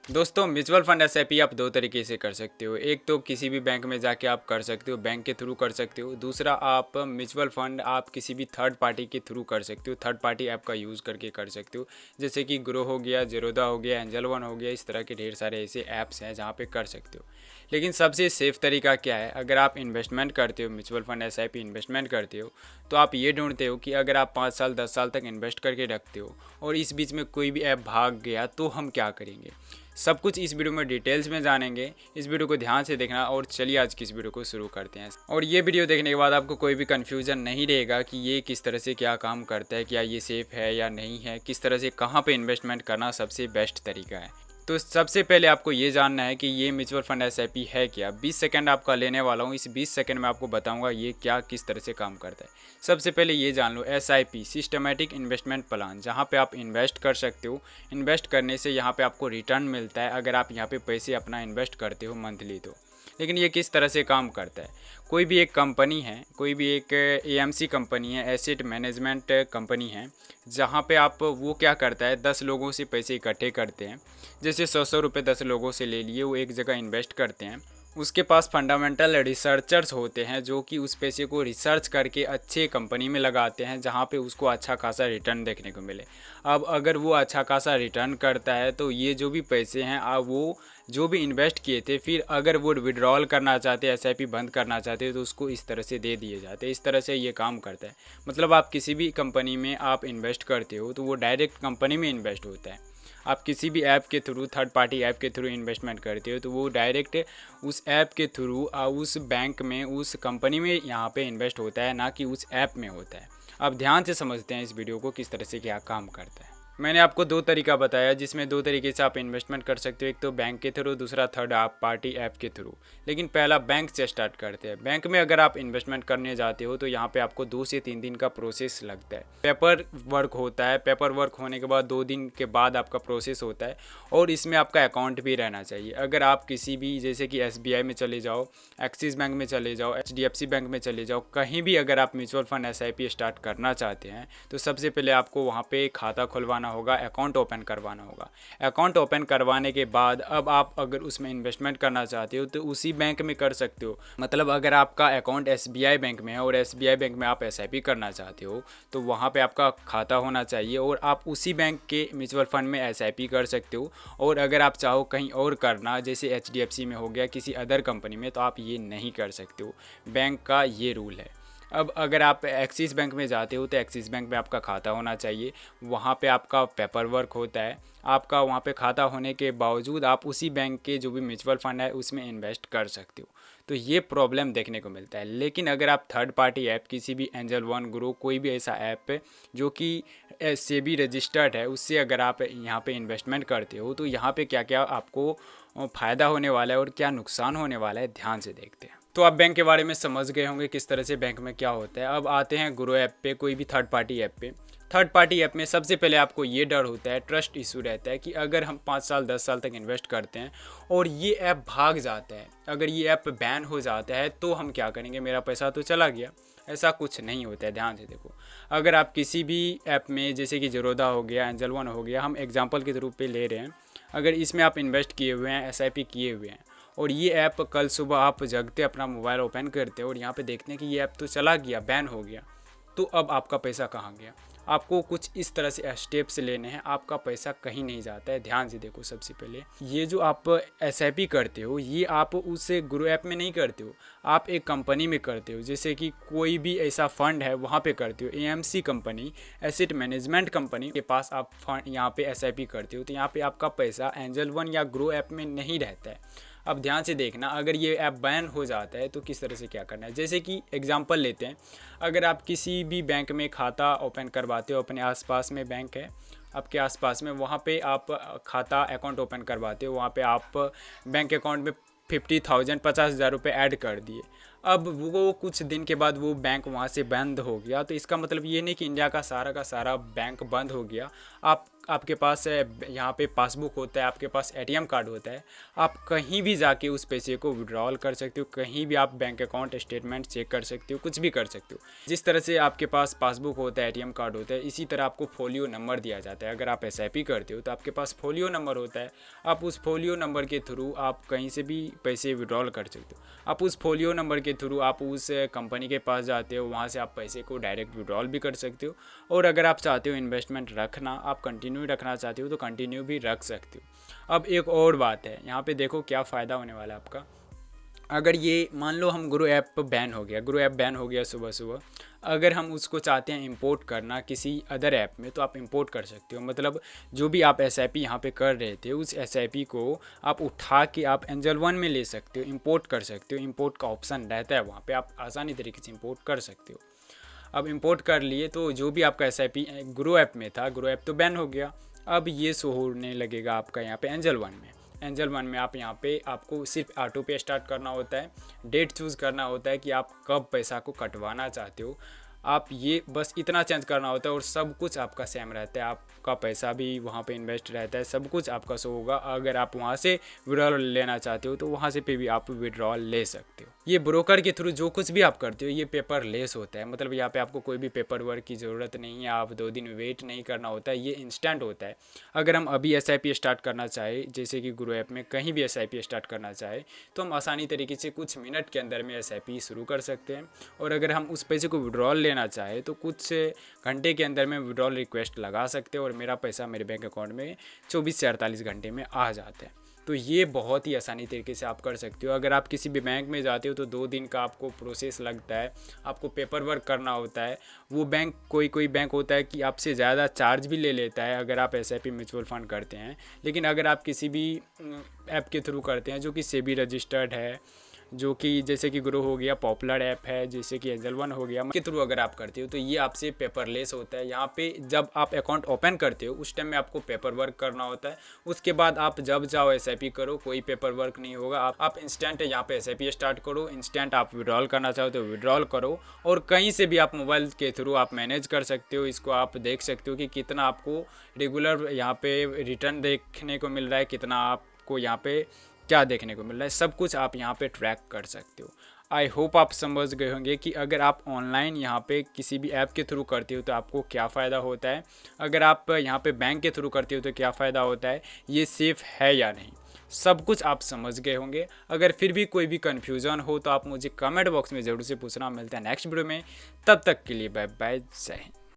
दोस्तों mutual fund SIP आप दो तरीके से कर सकते हो। एक तो किसी भी बैंक में जाके आप कर सकते हो, बैंक के थ्रू कर सकते हो। दूसरा आप म्यूचुअल फंड आप किसी भी थर्ड पार्टी के थ्रू कर सकते हो, थर्ड पार्टी ऐप का यूज़ करके कर सकते हो। जैसे कि ग्रो हो गया, ज़ीरोधा हो गया, एंजल वन हो गया, इस तरह के ढेर सारे ऐसे ऐप्स हैं जहाँ पे कर सकते हो। लेकिन सबसे सेफ़ तरीका क्या है? अगर आप इन्वेस्टमेंट करते हो, म्यूचुअल फंड एसआईपी इन्वेस्टमेंट करते हो, तो आप ये ढूंढते हो कि अगर आप 5 साल 10 साल तक इन्वेस्ट करके रखते हो और इस बीच में कोई भी ऐप भाग गया तो हम क्या करेंगे। सब कुछ इस वीडियो में डिटेल्स में जानेंगे। इस वीडियो को ध्यान से देखना और चलिए आज की इस वीडियो को शुरू करते हैं। और ये वीडियो देखने के बाद आपको कोई भी कन्फ्यूज़न नहीं रहेगा कि ये किस तरह से क्या काम करता है, क्या ये सेफ़ है या नहीं है, किस तरह से कहाँ पे इन्वेस्टमेंट करना सबसे बेस्ट तरीका है। तो सबसे पहले आपको ये जानना है कि ये म्यूचुअल फंड एसआईपी है क्या। 20 सेकंड आपका लेने वाला हूँ। इस 20 सेकंड में आपको बताऊंगा ये क्या किस तरह से काम करता है। सबसे पहले ये जान लो, एसआईपी सिस्टमेटिक इन्वेस्टमेंट प्लान, जहाँ पे आप इन्वेस्ट कर सकते हो। इन्वेस्ट करने से यहाँ पे आपको रिटर्न मिलता है अगर आप यहाँ पे पैसे अपना इन्वेस्ट करते हो मंथली तो। लेकिन ये किस तरह से काम करता है? कोई भी एक कंपनी है, कोई भी एक एएमसी कंपनी है, एसेट मैनेजमेंट कंपनी है, जहाँ पे आप वो क्या करता है 10 लोगों से पैसे इकट्ठे करते हैं। जैसे 100 रुपये 10 लोगों से ले लिए, वो एक जगह इन्वेस्ट करते हैं। उसके पास फंडामेंटल रिसर्चर्स होते हैं जो कि उस पैसे को रिसर्च करके अच्छे कंपनी में लगाते हैं जहाँ पे उसको अच्छा खासा रिटर्न देखने को मिले। अब अगर वो अच्छा खासा रिटर्न करता है तो ये जो भी पैसे हैं अब वो जो भी इन्वेस्ट किए थे, फिर अगर वो विड्रॉल करना चाहते हैं, एसआईपी बंद करना चाहते हैं, तो उसको इस तरह से दे दिए जाते हैं। इस तरह से ये काम करता है। मतलब आप किसी भी कंपनी में आप इन्वेस्ट करते हो तो वो डायरेक्ट कंपनी में इन्वेस्ट होता है। आप किसी भी ऐप के थ्रू, थर्ड पार्टी ऐप के थ्रू इन्वेस्टमेंट करते हो तो वो डायरेक्ट उस ऐप के थ्रू उस बैंक में, उस कंपनी में यहाँ पे इन्वेस्ट होता है, ना कि उस ऐप में होता है। अब ध्यान से समझते हैं इस वीडियो को किस तरह से क्या काम करता है। मैंने आपको दो तरीका बताया जिसमें दो तरीके से आप इन्वेस्टमेंट कर सकते हो। एक तो बैंक के थ्रू, दूसरा थर्ड आप पार्टी ऐप के थ्रू। लेकिन पहला बैंक से स्टार्ट करते हैं। बैंक में अगर आप इन्वेस्टमेंट करने जाते हो तो यहाँ पे आपको 2 से 3 दिन का प्रोसेस लगता है। पेपर वर्क होता है। पेपर वर्क होने के बाद 2 दिन के बाद आपका प्रोसेस होता है और इसमें आपका अकाउंट भी रहना चाहिए। अगर आप किसी भी, जैसे कि एसबीआई में चले जाओ, एक्सिस बैंक में चले जाओ, एचडीएफसी बैंक में चले जाओ, कहीं भी अगर आप म्यूचुअल फंड एसआईपी स्टार्ट करना चाहते हैं तो सबसे पहले आपको वहाँ पे खाता खुलवाना होगा, अकाउंट ओपन करवाना होगा। अकाउंट ओपन करवाने के बाद अब आप अगर उसमें इन्वेस्टमेंट करना चाहते हो तो उसी बैंक में कर सकते हो। मतलब अगर आपका अकाउंट एसबीआई बैंक में है और एसबीआई बैंक में आप एसआईपी करना चाहते हो तो वहाँ पे आपका खाता होना चाहिए और आप उसी बैंक के म्यूचुअल फंड में एसआईपी कर सकते हो। और अगर आप चाहो कहीं और करना, जैसे एचडीएफसी में हो गया, किसी अदर कंपनी में, तो आप ये नहीं कर सकते हो। बैंक का ये रूल है। अब अगर आप एक्सिस बैंक में जाते हो तो एक्सिस बैंक में आपका खाता होना चाहिए। वहाँ पे आपका पेपर वर्क होता है। आपका वहाँ पे खाता होने के बावजूद आप उसी बैंक के जो भी म्यूचुअल फंड है उसमें इन्वेस्ट कर सकते हो। तो ये प्रॉब्लम देखने को मिलता है। लेकिन अगर आप थर्ड पार्टी ऐप, किसी भी एंजल वन, ग्रो, कोई भी ऐसा ऐप है जो कि सेबी रजिस्टर्ड है, उससे अगर आप यहाँ पे इन्वेस्टमेंट करते हो तो यहाँ पे क्या क्या आपको फ़ायदा होने वाला है और क्या नुकसान होने वाला है, ध्यान से देखते हैं। तो आप बैंक के बारे में समझ गए होंगे किस तरह से बैंक में क्या होता है। अब आते हैं ग्रो ऐप पे, कोई भी थर्ड पार्टी ऐप पे। थर्ड पार्टी ऐप में सबसे पहले आपको ये डर होता है, ट्रस्ट इशू रहता है कि अगर हम 5 साल 10 साल तक इन्वेस्ट करते हैं और ये ऐप भाग जाता है, अगर ये ऐप बैन हो जाता है तो हम क्या करेंगे, मेरा पैसा तो चला गया। ऐसा कुछ नहीं होता है, ध्यान से देखो। अगर आप किसी भी ऐप में, जैसे कि ज़ीरोधा हो गया, एंजल वन हो गया, हम एग्जाम्पल के रूप पे ले रहे हैं, अगर इसमें आप इन्वेस्ट किए हुए हैं, एसआईपी किए हुए हैं और ये ऐप कल सुबह आप जगते अपना मोबाइल ओपन करते हो और यहाँ पे देखते हैं कि ये ऐप तो चला गया, बैन हो गया, तो अब आपका पैसा कहाँ गया? आपको कुछ इस तरह से स्टेप्स लेने हैं, आपका पैसा कहीं नहीं जाता है। ध्यान से देखो, सबसे पहले ये जो आप एसआईपी करते हो ये आप उस ग्रो ऐप में नहीं करते हो, आप एक कंपनी में करते हो। जैसे कि कोई भी ऐसा फंड है वहाँ पे करते हो, AMC company, asset management company के पास आप फंड यहाँ पे एसआईपी करते हो, तो यहाँ पे आपका पैसा एंजल वन या ग्रो ऐप में नहीं रहता है। अब ध्यान से देखना, अगर ये ऐप बैन हो जाता है तो किस तरह से क्या करना है। जैसे कि एग्जांपल लेते हैं, अगर आप किसी भी बैंक में खाता ओपन करवाते हो, अपने आसपास में बैंक है आपके आसपास में, वहाँ पे आप खाता अकाउंट ओपन करवाते हो, वहाँ पे आप बैंक अकाउंट में 50,000 50,000 रुपये ऐड कर दिए। अब वो कुछ दिन के बाद वो बैंक वहाँ से बंद हो गया, तो इसका मतलब ये नहीं कि इंडिया का सारा बैंक बंद हो गया। आपके पास यहाँ पे पासबुक होता है, आपके पास एटीएम कार्ड होता है, आप कहीं भी जाके उस पैसे को विड्रॉल कर सकते हो, कहीं भी आप बैंक अकाउंट स्टेटमेंट चेक कर सकते हो, कुछ भी कर सकते हो। जिस तरह से आपके पास पासबुक होता है, एटीएम कार्ड होता है, इसी तरह आपको फोलियो नंबर दिया जाता है। अगर आप एसआईपी करते हो तो आपके पास फोलियो नंबर होता है, आप उस फोलियो नंबर के थ्रू आप कहीं से भी पैसे विड्रॉल कर सकते हो। आप उस फोलियो नंबर के थ्रू आप उस कंपनी के पास जाते हो, वहाँ से आप पैसे को डायरेक्ट विड्रॉल भी कर सकते हो। और अगर आप चाहते हो इन्वेस्टमेंट रखना, आप कंटिन्यू रखना चाहते हो तो कंटिन्यू भी रख सकते हो। अब एक और बात है, यहाँ पे देखो क्या फ़ायदा होने वाला है आपका। अगर ये मान लो हम ग्रो ऐप बैन हो गया, ग्रो ऐप बैन हो गया सुबह सुबह, अगर हम उसको चाहते हैं इंपोर्ट करना किसी अदर ऐप में, तो आप इंपोर्ट कर सकते हो। मतलब जो भी आप एसआईपी यहाँ पे कर रहे थे, उस एसआईपी को आप उठा के आप एंजल वन में ले सकते हो, इंपोर्ट कर सकते हो। इंपोर्ट का ऑप्शन रहता है वहाँ पे, आप आसानी तरीके से इंपोर्ट कर सकते हो। अब इंपोर्ट कर लिए तो जो भी आपका एसआईपी ग्रो ऐप में था, ग्रो ऐप तो बैन हो गया, अब ये शो होने लगेगा आपका यहाँ पे एंजल वन में। एंजल वन में आप यहाँ पे आपको सिर्फ ऑटो पे स्टार्ट करना होता है, डेट चूज़ करना होता है कि आप कब पैसा को कटवाना चाहते हो। आप ये बस इतना चेंज करना होता है और सब कुछ आपका सेम रहता है। आपका पैसा भी वहाँ पे इन्वेस्ट रहता है, सब कुछ आपका शो होगा। अगर आप वहाँ से विड्रॉल लेना चाहते हो तो वहाँ से पे भी आप विड्रॉल ले सकते हो। ये ब्रोकर के थ्रू जो कुछ भी आप करते हो ये पेपर लेस होता है। मतलब यहाँ पे आपको कोई भी पेपर वर्क की ज़रूरत नहीं है, आप 2 दिन वेट नहीं करना होता है, ये इंस्टेंट होता है। अगर हम अभी एसआईपी स्टार्ट करना चाहे, जैसे कि ग्रो ऐप में कहीं भी एसआईपी स्टार्ट करना चाहे, तो हम आसानी तरीके से कुछ मिनट के अंदर में एसआईपी शुरू कर सकते हैं। और अगर हम उस पैसे को विड्रॉल लेना चाहे तो कुछ घंटे के अंदर में विड्रॉल रिक्वेस्ट लगा सकते हैं और मेरा पैसा मेरे बैंक अकाउंट में 24 से 48 घंटे में आ जाता है। तो ये बहुत ही आसानी तरीके से आप कर सकते हो। अगर आप किसी भी बैंक में जाते हो तो 2 दिन का आपको प्रोसेस लगता है, आपको पेपर वर्क करना होता है। वो बैंक कोई बैंक होता है कि आपसे ज़्यादा चार्ज भी ले लेता है अगर आप एसआईपी म्यूचुअल फंड करते हैं। लेकिन अगर आप किसी भी ऐप के थ्रू करते हैं जो कि सेबी रजिस्टर्ड है, जो कि जैसे कि ग्रो हो गया, पॉपुलर ऐप है, जैसे कि एंजल वन हो गया, के थ्रू अगर आप करते हो तो ये आपसे पेपरलेस होता है। यहाँ पे जब आप अकाउंट ओपन करते हो उस टाइम में आपको पेपर वर्क करना होता है। उसके बाद आप जब जाओ एसआईपी करो, कोई पेपर वर्क नहीं होगा। आप इंस्टेंट यहाँ पे एसआईपी स्टार्ट करो, इंस्टेंट आप विड्रॉल करना चाहो तो विड्रॉल करो, और कहीं से भी आप मोबाइल के थ्रू आप मैनेज कर सकते हो। इसको आप देख सकते हो कि कितना आपको रेगुलर यहाँ पे रिटर्न देखने को मिल रहा है, कितना आपको यहाँ पे क्या देखने को मिल रहा है, सब कुछ आप यहाँ पे ट्रैक कर सकते हो। आई होप आप समझ गए होंगे कि अगर आप ऑनलाइन यहाँ पे किसी भी ऐप के थ्रू करते हो तो आपको क्या फ़ायदा होता है, अगर आप यहाँ पे बैंक के थ्रू करते हो तो क्या फ़ायदा होता है, ये सेफ़ है या नहीं, सब कुछ आप समझ गए होंगे। अगर फिर भी कोई भी कन्फ्यूज़न हो तो आप मुझे कमेंट बॉक्स में ज़रूर से पूछना। मिलता है नेक्स्ट वीडियो में, तब तक के लिए बाय बाय, जय हिंद।